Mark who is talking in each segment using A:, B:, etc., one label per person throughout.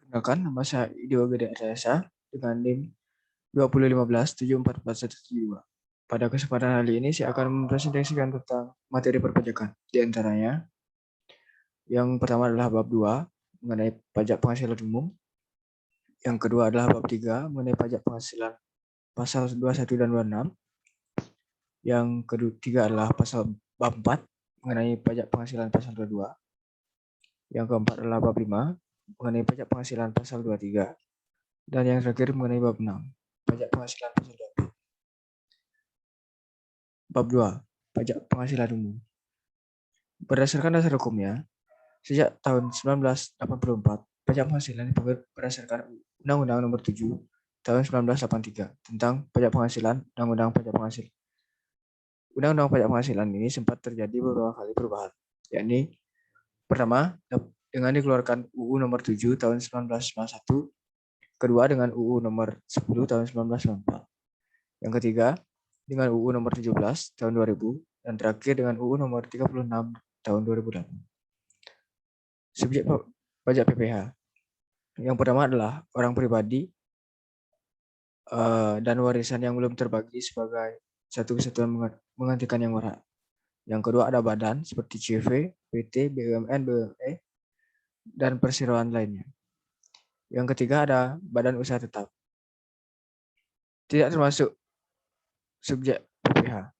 A: Perkenalkan, nama saya Idio Gede Aryasa dengan NIM 20157447172. Pada kesempatan kali ini saya akan mempresentasikan tentang materi perpajakan. Di antaranya, yang pertama adalah bab 2 mengenai pajak penghasilan umum. Yang kedua adalah bab 3 mengenai pajak penghasilan pasal 21 dan 26. Yang ketiga adalah bab 4 mengenai pajak penghasilan pasal 22. Yang keempat adalah bab 5 mengenai pajak penghasilan pasal 23. Dan yang terakhir mengenai bab 6, pajak penghasilan pasal 20. Bab 2, pajak penghasilan umum. Berdasarkan dasar hukumnya, sejak tahun 1984, pajak penghasilan dipanggil berdasarkan Undang-Undang Nomor 7 tahun 1983 tentang pajak penghasilan, Undang-Undang Pajak Penghasilan. Undang-Undang Pajak Penghasilan ini sempat terjadi beberapa kali perubahan, yakni pertama dengan dikeluarkan UU Nomor 7 tahun 1991, kedua dengan UU Nomor 10 tahun 1994, yang ketiga dengan UU Nomor 17 tahun 2000, dan terakhir dengan UU Nomor 36 tahun 2008. Subjek pajak PPh. Yang pertama adalah orang pribadi dan warisan yang belum terbagi sebagai satu kesatuan menggantikan yang berhak. Yang kedua ada badan seperti CV, PT, BUMN, BUME, dan perseroan lainnya. Yang ketiga ada badan usaha tetap. Tidak termasuk subjek PPh.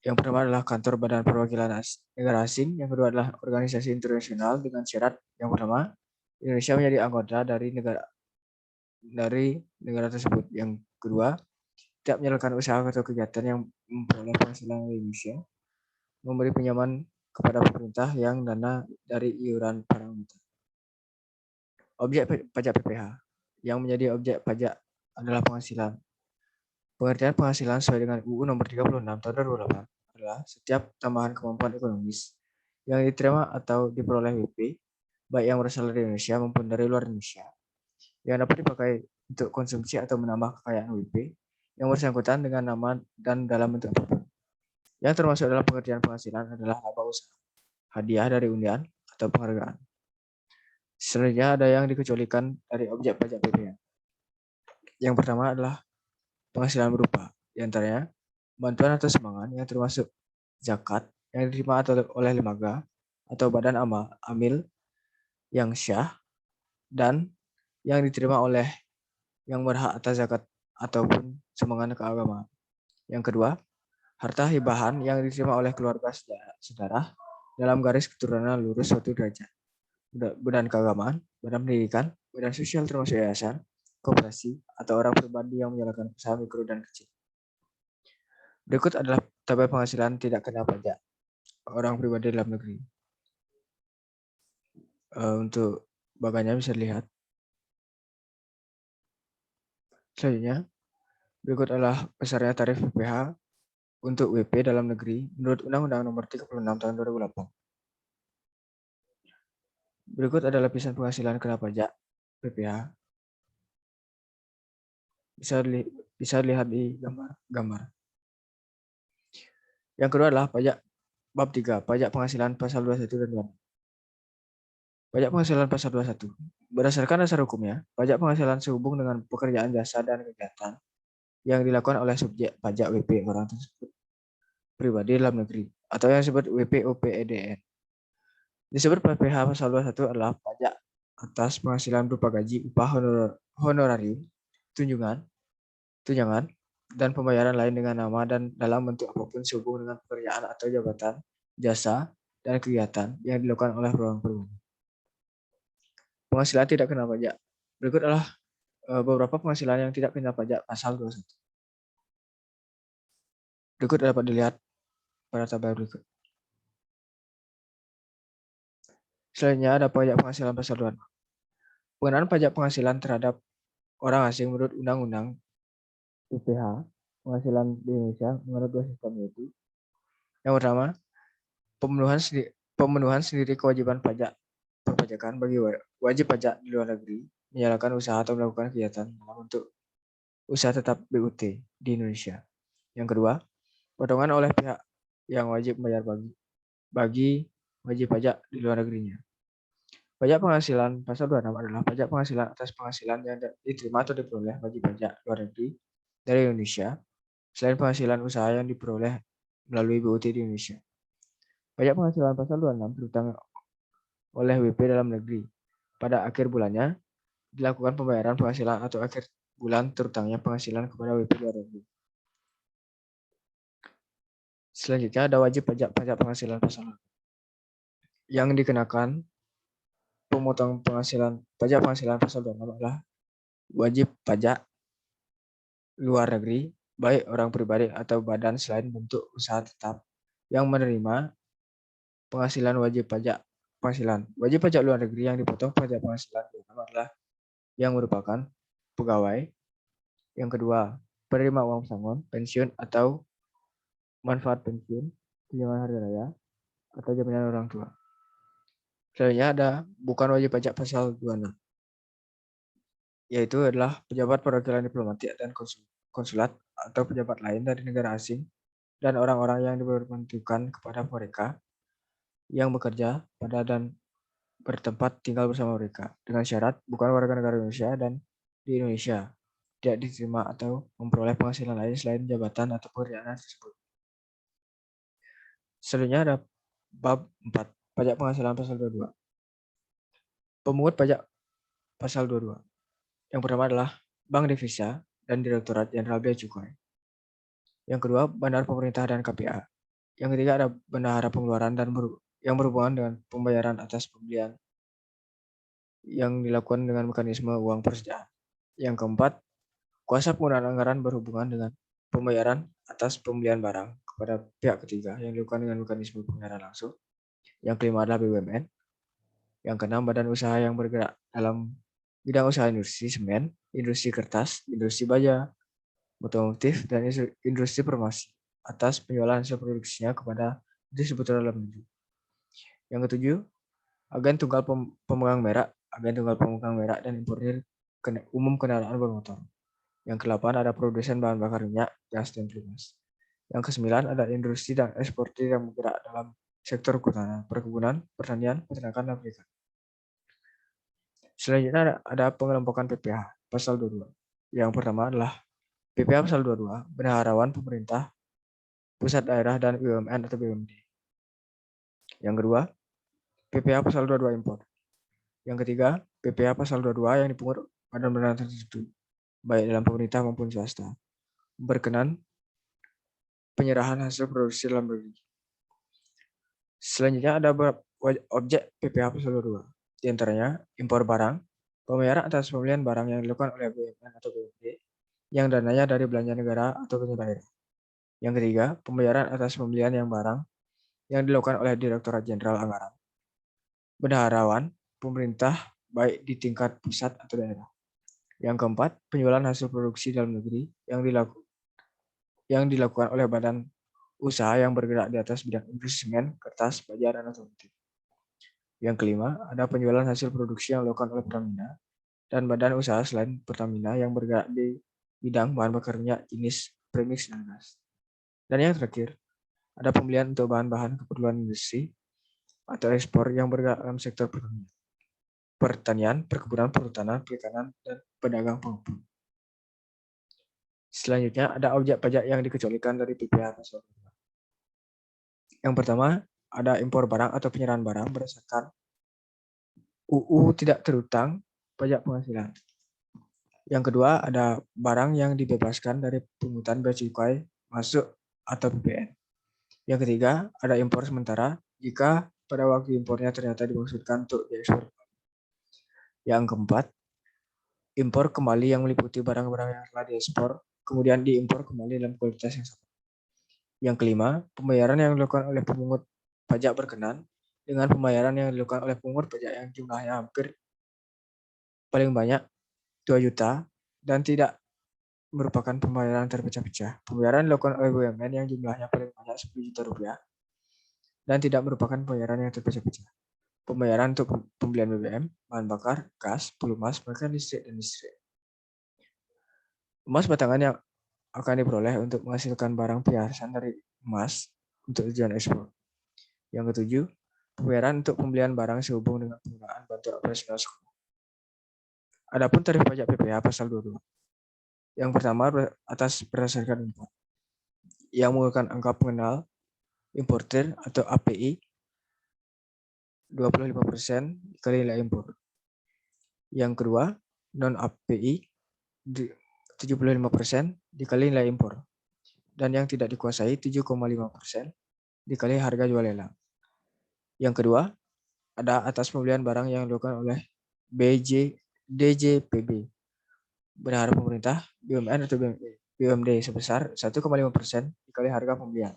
A: Yang pertama adalah kantor badan perwakilan negara asing. Yang kedua adalah organisasi internasional dengan syarat yang pertama, Indonesia menjadi anggota dari negara tersebut. Yang kedua, tidak menyalurkan usaha atau kegiatan yang memperoleh penghasilan dari Indonesia, memberi pinjaman kepada pemerintah yang dana dari iuran para anggota. Objek pajak PPh yang menjadi objek pajak adalah penghasilan. Pengertian penghasilan sesuai dengan UU Nomor 36 tahun 2008 adalah setiap tambahan kemampuan ekonomis yang diterima atau diperoleh WP, baik yang berasal dari Indonesia maupun dari luar Indonesia, yang dapat dipakai untuk konsumsi atau menambah kekayaan WP yang bersangkutan dengan nama dan dalam bentuk apapun. Yang termasuk dalam pengertian penghasilan adalah laba usaha, hadiah dari undian, atau penghargaan. Selanjutnya ada yang dikecualikan dari objek pajak PPh. Yang pertama adalah penghasilan berupa, diantaranya bantuan atau sumbangan yang termasuk zakat yang diterima oleh lembaga atau badan amil yang syah dan yang diterima oleh yang berhak atas zakat ataupun sumbangan keagamaan. Yang kedua, harta hibahan yang diterima oleh keluarga saudara dalam garis keturunan lurus suatu derajat. Badan keagamaan, badan pendidikan, badan sosial termasuk yayasan, koperasi, atau orang pribadi yang menjalankan usaha mikro dan kecil. Berikut adalah tabel penghasilan tidak kena pajak orang pribadi dalam negeri. Untuk bagannya bisa dilihat. Selanjutnya, berikut adalah besarnya tarif PPh untuk WP dalam negeri menurut Undang-Undang Nomor 36 tahun 2008. Berikut adalah lapisan penghasilan kena pajak PPh. Bisa dilihat di gambar. Yang kedua adalah pajak bab 3, pajak penghasilan pasal 21 dan 26. Pajak penghasilan pasal 21. Berdasarkan dasar hukumnya, pajak penghasilan sehubung dengan pekerjaan jasa dan kegiatan yang dilakukan oleh subjek pajak WP orang tersebut pribadi dalam negeri atau yang disebut WPOPEDN. Disebut PPh pasal 21 adalah pajak atas penghasilan berupa gaji, upah, honorarium, tunjangan, dan pembayaran lain dengan nama dan dalam bentuk apapun sehubung dengan pekerjaan atau jabatan, jasa, dan kegiatan yang dilakukan oleh orang pribadi. Penghasilan tidak kena pajak. Berikut adalah beberapa penghasilan yang tidak kena pajak pasal 21. Berikut dapat dilihat pada tabel berikut. Selanjutnya ada pajak penghasilan pasal 26. Pengenaan pajak penghasilan terhadap orang asing menurut Undang-Undang PPh penghasilan di Indonesia menurut dua sistem, yaitu yang pertama, pemenuhan sendiri kewajiban pajak perpajakan bagi wajib pajak di luar negeri menjalankan usaha atau melakukan kegiatan dalam bentuk usaha tetap BUT di Indonesia. Yang kedua, potongan oleh pihak yang wajib membayar bagi wajib pajak di luar negerinya. Pajak penghasilan pasal 26 adalah pajak penghasilan atas penghasilan yang diterima atau diperoleh wajib pajak luar negeri dari Indonesia selain penghasilan usaha yang diperoleh melalui BUT di Indonesia. Pajak penghasilan pasal 26 terutang oleh WP dalam negeri. Pada akhir bulannya dilakukan pembayaran penghasilan atau akhir bulan terutangnya penghasilan kepada WP luar negeri. Selanjutnya ada wajib pajak penghasilan pasal yang dikenakan pemotong pajak penghasilan pasal 26 adalah wajib pajak luar negeri, baik orang pribadi atau badan selain bentuk usaha tetap yang menerima penghasilan wajib pajak penghasilan. Wajib pajak luar negeri yang dipotong pajak penghasilan adalah yang merupakan pegawai. Yang kedua, penerima uang pesangon, pensiun atau manfaat pensiun, tunjangan hari raya, atau jaminan orang tua. Selanjutnya ada bukan wajib pajak pasal 26, yaitu adalah pejabat perwakilan diplomatik dan konsulat atau pejabat lain dari negara asing dan orang-orang yang diberhentikan kepada mereka yang bekerja pada dan bertempat tinggal bersama mereka dengan syarat bukan warga negara Indonesia dan di Indonesia tidak diterima atau memperoleh penghasilan lain selain jabatan atau pekerjaan tersebut. Selanjutnya ada bab 4, pajak penghasilan pasal 22. Pemungut pajak pasal 22. Yang pertama adalah Bank Devisa dan Direktorat Jenderal Bea Cukai. Yang kedua, Bandar Pemerintah dan KPA. Yang ketiga ada bendahara pengeluaran dan yang berhubungan dengan pembayaran atas pembelian yang dilakukan dengan mekanisme uang persediaan. Yang keempat, kuasa penggunaan anggaran berhubungan dengan pembayaran atas pembelian barang kepada pihak ketiga yang dilakukan dengan mekanisme pembayaran langsung. Yang kelima adalah BUMN. Yang keenam, badan usaha yang bergerak dalam bidang usaha industri semen, industri kertas, industri baja, otomotif, dan industri farmasi atas penjualan hasil produksinya kepada distributor dalam negeri. Yang ketujuh, agen tunggal pemegang merek dan importir umum kendaraan bermotor. Yang ke-8 ada produsen bahan bakar minyak, gas, dan biogas. Yang ke-9 ada industri dan eksportir yang bergerak dalam sektor kehutanan, perkebunan, pertanian, peternakan, dan perikanan. Selanjutnya ada pengelompokan PPH pasal 22. Yang pertama adalah PPH pasal 22, bendaharawan pemerintah, pusat daerah, dan BUMN atau BUMD. Yang kedua, PPH pasal 22 impor. Yang ketiga, PPH pasal 22 yang dipungut badan-badan tertentu, baik dalam pemerintah maupun swasta, berkenan penyerahan hasil produksi dalam negeri. Selanjutnya ada objek PPH pasal 22. Di antaranya impor barang, pembayaran atas pembelian barang yang dilakukan oleh BUMN atau BUMD yang dananya dari belanja negara atau belanja daerah. Yang ketiga, pembayaran atas pembelian yang barang yang dilakukan oleh Direktorat Jenderal Anggaran, bendaharawan pemerintah baik di tingkat pusat atau daerah. Yang keempat, penjualan hasil produksi dalam negeri yang dilakukan oleh badan usaha yang bergerak di atas bidang industri semen, kertas, baja, dan otomotif. Yang kelima, ada penjualan hasil produksi yang dilakukan oleh Pertamina dan badan usaha selain Pertamina yang bergerak di bidang bahan bakar minyak jenis premix dan gas. Dan yang terakhir, ada pembelian untuk bahan-bahan keperluan industri atau ekspor yang bergerak dalam sektor pertanian, perkebunan, perhutanan, perikanan, dan pedagang penghubung. Selanjutnya ada objek pajak yang dikecualikan dari PPh pasal 22. Yang pertama, ada impor barang atau penyerahan barang berdasarkan UU tidak terutang pajak penghasilan. Yang kedua, ada barang yang dibebaskan dari pungutan bea cukai masuk atau PPN. Yang ketiga, ada impor sementara jika pada waktu impornya ternyata dimaksudkan untuk diekspor. Yang keempat, impor kembali yang meliputi barang-barang yang telah diekspor kemudian diimpor kembali dalam kualitas yang sama. Yang kelima, pembayaran yang dilakukan oleh pemungut pajak berkenan dengan pembayaran yang dilakukan oleh pemungut pajak yang jumlahnya hampir paling banyak 2 juta dan tidak merupakan pembayaran terpecah-pecah. Pembayaran dilakukan oleh BUMN yang jumlahnya paling banyak 10 juta rupiah dan tidak merupakan pembayaran yang terpecah-pecah. Pembayaran untuk pembelian BBM, bahan bakar, gas, pelumas, bahkan listrik dan listrik. Emas batangan yang akan diperoleh untuk menghasilkan barang perhiasan dari emas untuk tujuan ekspor. Yang ketujuh, pembayaran untuk pembelian barang sehubung dengan penggunaan bantuan operasional sekolah. Adapun tarif pajak PPh pasal 22. Yang pertama atas berdasarkan impor yang menggunakan angka pengenal importer atau API 25% dikali nilai impor. Yang kedua, non API 75% dikali nilai impor. Dan yang tidak dikuasai 7,5% dikali harga jual lelang. Yang kedua, ada atas pembelian barang yang dilakukan oleh DJPB berharap pemerintah, BUMN atau BUMD sebesar 1,5% dikali harga pembelian.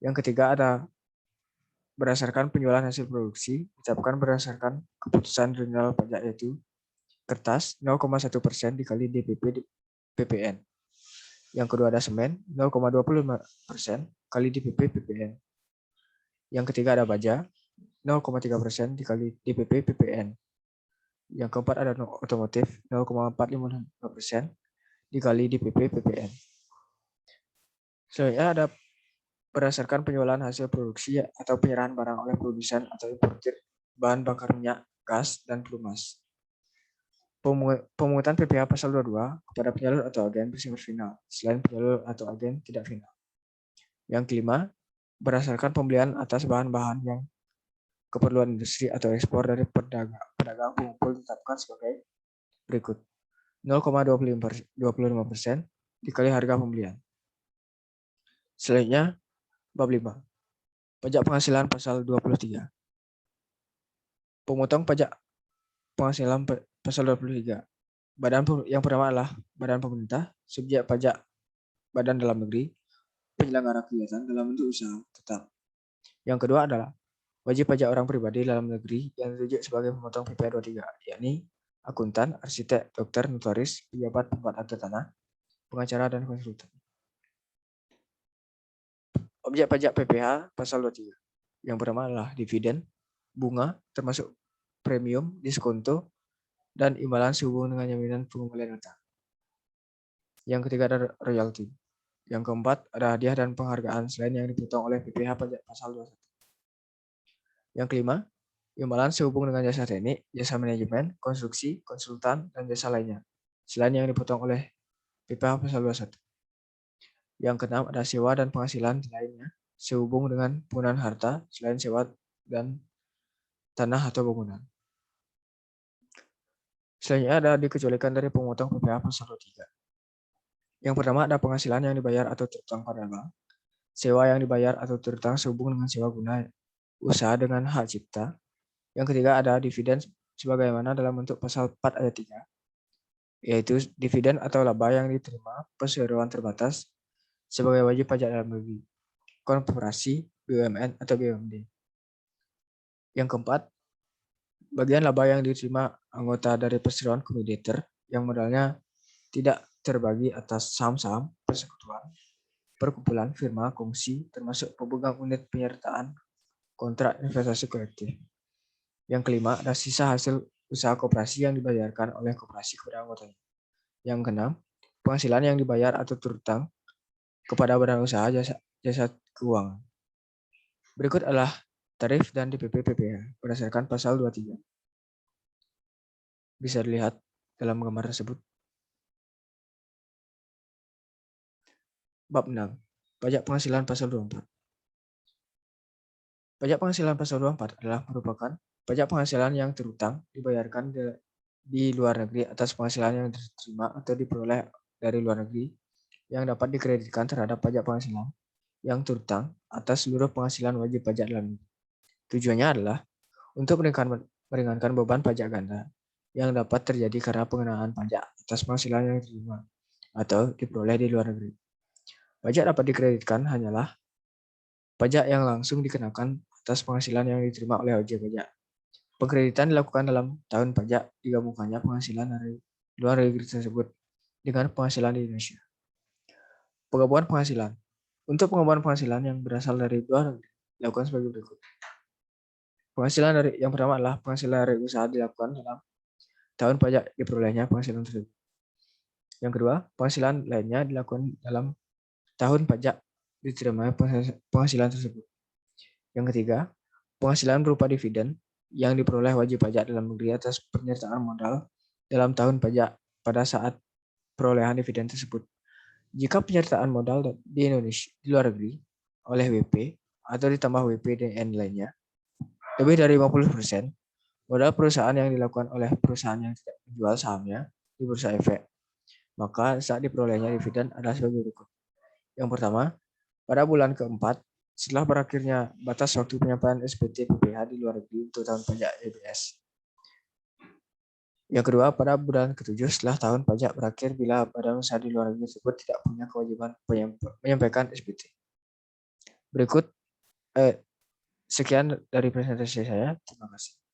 A: Yang ketiga ada berdasarkan penjualan hasil produksi ditetapkan berdasarkan keputusan Jenderal Pajak yaitu kertas 0,1% dikali DPP PPN. Yang kedua ada semen 0,25% kali DPP PPN. Yang ketiga ada baja 0,3% dikali DPP PPN. Yang keempat ada otomotif 0,455% dikali DPP PPN. Selanjutnya ada berdasarkan penjualan hasil produksi atau penyerahan barang oleh produsen atau importir bahan bakar minyak, gas, dan pelumas. Pemungutan PPh pasal 22 kepada penyalur atau agen bersifat final, selain penyalur atau agen tidak final. Yang kelima, berdasarkan pembelian atas bahan-bahan yang keperluan industri atau ekspor dari pedagang pengumpul ditetapkan sebagai berikut. 0,25% dikali harga pembelian. Selanjutnya, bab 5. Pajak penghasilan pasal 23. Pemotong pajak penghasilan pasal 23. Badan yang pertama adalah badan pemerintah, subjek pajak badan dalam negeri, penyelenggara kegiatan dalam bentuk usaha tetap. Yang kedua adalah wajib pajak orang pribadi dalam negeri yang ditunjuk sebagai pemotong PPh 23, yakni akuntan, arsitek, dokter, notaris, pejabat pembuat akta tanah, pengacara, dan konsultan. Objek pajak PPh pasal 23. Yang pertama adalah dividen, bunga, termasuk premium, diskonto, dan imbalan sehubungan dengan jaminan pengembalian utang. Yang ketiga ada royalti. Yang keempat ada hadiah dan penghargaan selain yang dipotong oleh PPh pajak pasal 21. Yang kelima, imbalan sehubungan dengan jasa teknik, jasa manajemen, konstruksi, konsultan, dan jasa lainnya selain yang dipotong oleh PPh pasal 21. Yang keenam ada sewa dan penghasilan lainnya sehubung dengan penggunaan harta selain sewa dan tanah atau bangunan. Selanjutnya ada dikecualikan dari pemotong PPh pasal 23. Yang pertama ada penghasilan yang dibayar atau terutang pada bank, sewa yang dibayar atau terutang sehubung dengan sewa guna usaha dengan hak cipta. Yang ketiga ada dividen sebagaimana dalam bentuk pasal 4 ayat 3, yaitu dividen atau laba yang diterima perseroan terbatas sebagai wajib pajak dalam negeri, korporasi, BUMN, atau BUMD. Yang keempat, bagian laba yang diterima anggota dari perseroan komoditer yang modalnya tidak terbagi atas saham-saham, persekutuan, perkumpulan, firma, kongsi, termasuk pemegang unit penyertaan kontrak investasi kolektif. Yang kelima, ada sisa hasil usaha koperasi yang dibayarkan oleh koperasi kepada anggotanya. Yang keenam, penghasilan yang dibayar atau terutang kepada badan usaha jasa keuangan. Berikut adalah tarif dan DPP PPh berdasarkan pasal 23. Bisa dilihat dalam gambar tersebut. Bab 6. Pajak penghasilan pasal 24. Pajak penghasilan pasal 24 adalah merupakan pajak penghasilan yang terutang dibayarkan di luar negeri atas penghasilan yang diterima atau diperoleh dari luar negeri yang dapat dikreditkan terhadap pajak penghasilan yang terutang atas seluruh penghasilan wajib pajak dalam negeri. Tujuannya adalah untuk meringankan beban pajak ganda yang dapat terjadi karena pengenaan pajak atas penghasilan yang diterima atau diperoleh di luar negeri. Pajak dapat dikreditkan hanyalah pajak yang langsung dikenakan atas penghasilan yang diterima oleh wajib pajak. Pengkreditan dilakukan dalam tahun pajak digabungkannya penghasilan dari luar negeri tersebut dengan penghasilan di Indonesia. Penggabungan penghasilan. Untuk penggabungan penghasilan yang berasal dari luar negeri dilakukan sebagai berikut. Penghasilan dari yang pertama adalah penghasilan dari usaha dilakukan dalam tahun pajak diperolehnya penghasilan tersebut. Yang kedua, penghasilan lainnya dilakukan dalam tahun pajak diterima penghasilan tersebut. Yang ketiga, Penghasilan berupa dividen yang diperoleh wajib pajak dalam negeri atas penyertaan modal dalam tahun pajak pada saat perolehan dividen tersebut. Jika penyertaan modal di Indonesia di luar negeri oleh WP atau ditambah WP dan lainnya lebih dari 50%, modal perusahaan yang dilakukan oleh perusahaan yang tidak menjual sahamnya di Bursa Efek, maka saat diperolehnya dividen adalah sebagai berikut. Yang pertama, pada bulan keempat setelah berakhirnya batas waktu penyampaian SPT PPh di luar negeri untuk tahun pajak EBS. Yang kedua, pada bulan ke-7 setelah tahun pajak berakhir bila badan usaha di luar negeri tersebut tidak punya kewajiban menyampaikan SPT. Berikut sekian dari presentasi saya. Terima kasih.